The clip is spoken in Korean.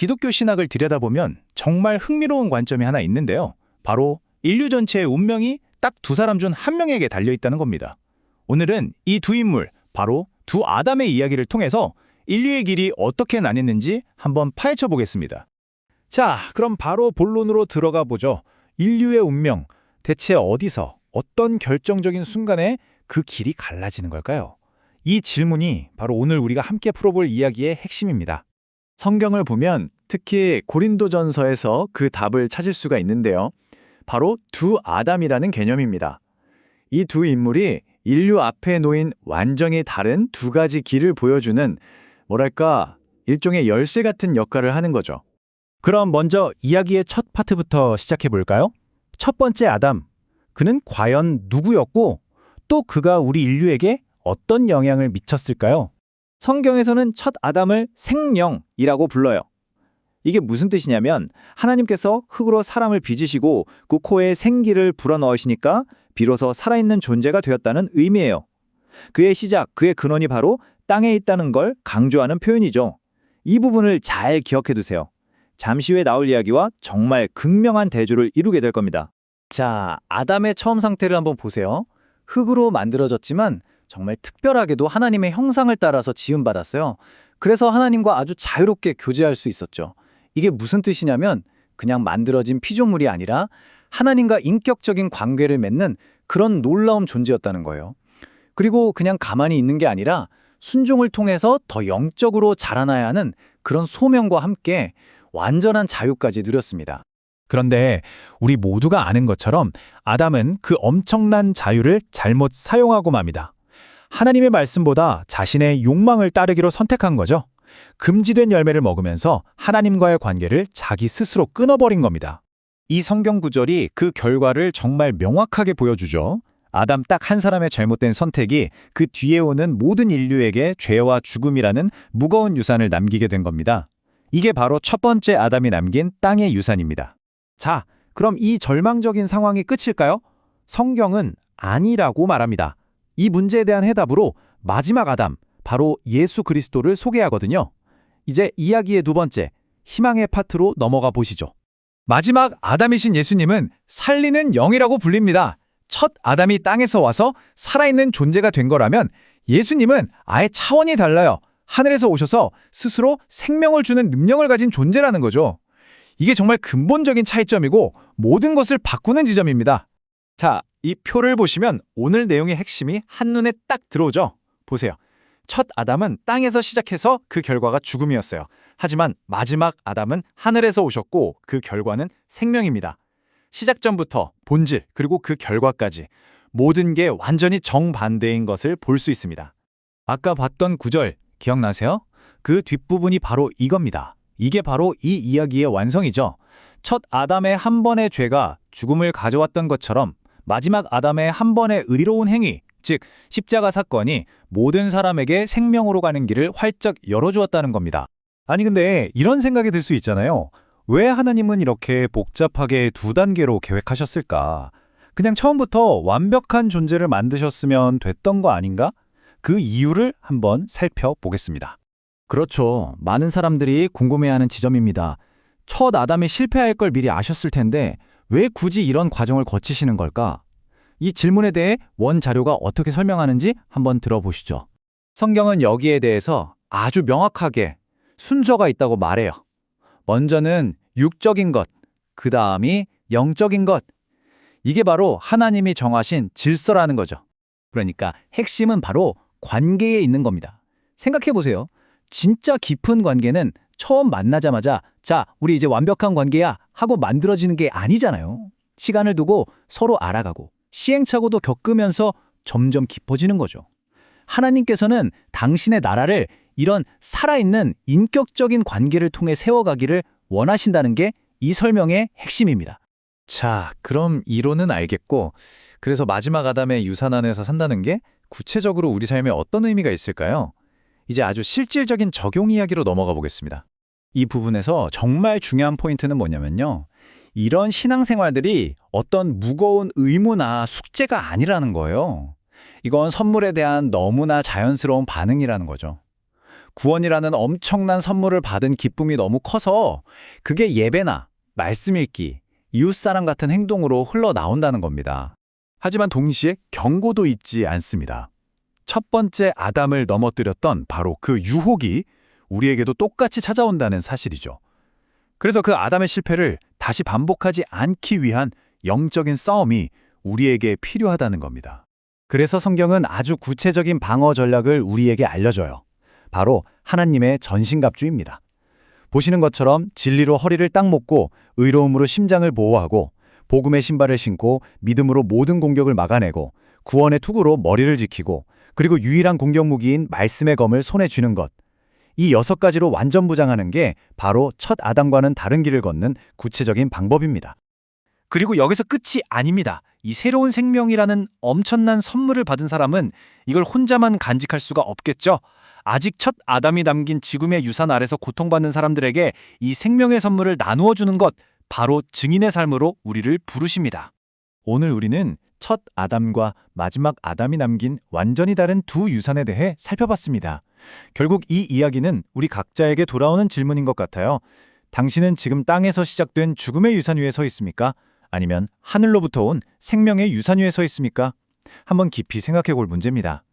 기독교 신학을 들여다보면 정말 흥미로운 관점이 하나 있는데요. 바로 인류 전체의 운명이 딱 두 사람 중 한 명에게 달려있다는 겁니다. 오늘은 이 두 인물, 바로 두 아담의 이야기를 통해서 인류의 길이 어떻게 나뉘는지 한번 파헤쳐 보겠습니다. 자, 그럼 바로 본론으로 들어가 보죠. 인류의 운명, 대체 어디서, 어떤 결정적인 순간에 그 길이 갈라지는 걸까요? 이 질문이 바로 오늘 우리가 함께 풀어볼 이야기의 핵심입니다. 성경을 보면 특히 고린도전서에서 그 답을 찾을 수가 있는데요. 바로 두 아담이라는 개념입니다. 이 두 인물이 인류 앞에 놓인 완전히 다른 두 가지 길을 보여주는 뭐랄까 일종의 열쇠 같은 역할을 하는 거죠. 그럼 먼저 이야기의 첫 파트부터 시작해 볼까요? 첫 번째 아담, 그는 과연 누구였고 또 그가 우리 인류에게 어떤 영향을 미쳤을까요? 성경에서는 첫 아담을 생명이라고 불러요. 이게 무슨 뜻이냐면 하나님께서 흙으로 사람을 빚으시고 그 코에 생기를 불어넣으시니까 비로소 살아있는 존재가 되었다는 의미예요. 그의 시작, 그의 근원이 바로 땅에 있다는 걸 강조하는 표현이죠. 이 부분을 잘 기억해 두세요. 잠시 후에 나올 이야기와 정말 극명한 대조를 이루게 될 겁니다. 자, 아담의 처음 상태를 한번 보세요. 흙으로 만들어졌지만 정말 특별하게도 하나님의 형상을 따라서 지음받았어요. 그래서 하나님과 아주 자유롭게 교제할 수 있었죠. 이게 무슨 뜻이냐면 그냥 만들어진 피조물이 아니라 하나님과 인격적인 관계를 맺는 그런 놀라운 존재였다는 거예요. 그리고 그냥 가만히 있는 게 아니라 순종을 통해서 더 영적으로 자라나야 하는 그런 소명과 함께 완전한 자유까지 누렸습니다. 그런데 우리 모두가 아는 것처럼 아담은 그 엄청난 자유를 잘못 사용하고 맙니다. 하나님의 말씀보다 자신의 욕망을 따르기로 선택한 거죠. 금지된 열매를 먹으면서 하나님과의 관계를 자기 스스로 끊어버린 겁니다. 이 성경 구절이 그 결과를 정말 명확하게 보여주죠. 아담 딱 한 사람의 잘못된 선택이 그 뒤에 오는 모든 인류에게 죄와 죽음이라는 무거운 유산을 남기게 된 겁니다. 이게 바로 첫 번째 아담이 남긴 땅의 유산입니다. 자, 그럼 이 절망적인 상황이 끝일까요? 성경은 아니라고 말합니다. 이 문제에 대한 해답으로 마지막 아담, 바로 예수 그리스도를 소개하거든요. 이제 이야기의 두 번째, 희망의 파트로 넘어가 보시죠. 마지막 아담이신 예수님은 살리는 영이라고 불립니다. 첫 아담이 땅에서 와서 살아있는 존재가 된 거라면 예수님은 아예 차원이 달라요. 하늘에서 오셔서 스스로 생명을 주는 능력을 가진 존재라는 거죠. 이게 정말 근본적인 차이점이고 모든 것을 바꾸는 지점입니다. 자, 이 표를 보시면 오늘 내용의 핵심이 한눈에 딱 들어오죠. 보세요. 첫 아담은 땅에서 시작해서 그 결과가 죽음이었어요. 하지만 마지막 아담은 하늘에서 오셨고 그 결과는 생명입니다. 시작점부터 본질 그리고 그 결과까지 모든 게 완전히 정반대인 것을 볼 수 있습니다. 아까 봤던 구절 기억나세요? 그 뒷부분이 바로 이겁니다. 이게 바로 이 이야기의 완성이죠. 첫 아담의 한 번의 죄가 죽음을 가져왔던 것처럼 마지막 아담의 한 번의 의로운 행위, 즉 십자가 사건이 모든 사람에게 생명으로 가는 길을 활짝 열어주었다는 겁니다. 아니 근데 이런 생각이 들 수 있잖아요. 왜 하나님은 이렇게 복잡하게 두 단계로 계획하셨을까? 그냥 처음부터 완벽한 존재를 만드셨으면 됐던 거 아닌가? 그 이유를 한번 살펴보겠습니다. 그렇죠. 많은 사람들이 궁금해하는 지점입니다. 첫 아담이 실패할 걸 미리 아셨을 텐데 왜 굳이 이런 과정을 거치시는 걸까? 이 질문에 대해 원 자료가 어떻게 설명하는지 한번 들어보시죠. 성경은 여기에 대해서 아주 명확하게 순서가 있다고 말해요. 먼저는 육적인 것, 그 다음이 영적인 것. 이게 바로 하나님이 정하신 질서라는 거죠. 그러니까 핵심은 바로 관계에 있는 겁니다. 생각해보세요. 진짜 깊은 관계는 처음 만나자마자 자, 우리 이제 완벽한 관계야 하고 만들어지는 게 아니잖아요. 시간을 두고 서로 알아가고 시행착오도 겪으면서 점점 깊어지는 거죠. 하나님께서는 당신의 나라를 이런 살아있는 인격적인 관계를 통해 세워가기를 원하신다는 게 이 설명의 핵심입니다. 자, 그럼 이론은 알겠고, 그래서 마지막 아담의 유산 안에서 산다는 게 구체적으로 우리 삶에 어떤 의미가 있을까요? 이제 아주 실질적인 적용 이야기로 넘어가 보겠습니다. 이 부분에서 정말 중요한 포인트는 뭐냐면요. 이런 신앙생활들이 어떤 무거운 의무나 숙제가 아니라는 거예요. 이건 선물에 대한 너무나 자연스러운 반응이라는 거죠. 구원이라는 엄청난 선물을 받은 기쁨이 너무 커서 그게 예배나 말씀 읽기, 이웃사랑 같은 행동으로 흘러나온다는 겁니다. 하지만 동시에 경고도 잊지 않습니다. 첫 번째 아담을 넘어뜨렸던 바로 그 유혹이 우리에게도 똑같이 찾아온다는 사실이죠. 그래서 그 아담의 실패를 다시 반복하지 않기 위한 영적인 싸움이 우리에게 필요하다는 겁니다. 그래서 성경은 아주 구체적인 방어 전략을 우리에게 알려줘요. 바로 하나님의 전신갑주입니다. 보시는 것처럼 진리로 허리를 딱 묶고 의로움으로 심장을 보호하고 복음의 신발을 신고 믿음으로 모든 공격을 막아내고 구원의 투구로 머리를 지키고 그리고 유일한 공격 무기인 말씀의 검을 손에 쥐는 것. 이 6가지로 완전 부장하는 게 바로 첫 아담과는 다른 길을 걷는 구체적인 방법입니다. 그리고 여기서 끝이 아닙니다. 이 새로운 생명이라는 엄청난 선물을 받은 사람은 이걸 혼자만 간직할 수가 없겠죠. 아직 첫 아담이 남긴 지금의 유산 아래서 고통받는 사람들에게 이 생명의 선물을 나누어 주는 것, 바로 증인의 삶으로 우리를 부르십니다. 오늘 우리는 첫 아담과 마지막 아담이 남긴 완전히 다른 두 유산에 대해 살펴봤습니다. 결국 이 이야기는 우리 각자에게 돌아오는 질문인 것 같아요. 당신은 지금 땅에서 시작된 죽음의 유산 위에 서 있습니까? 아니면 하늘로부터 온 생명의 유산 위에 서 있습니까? 한번 깊이 생각해 볼 문제입니다.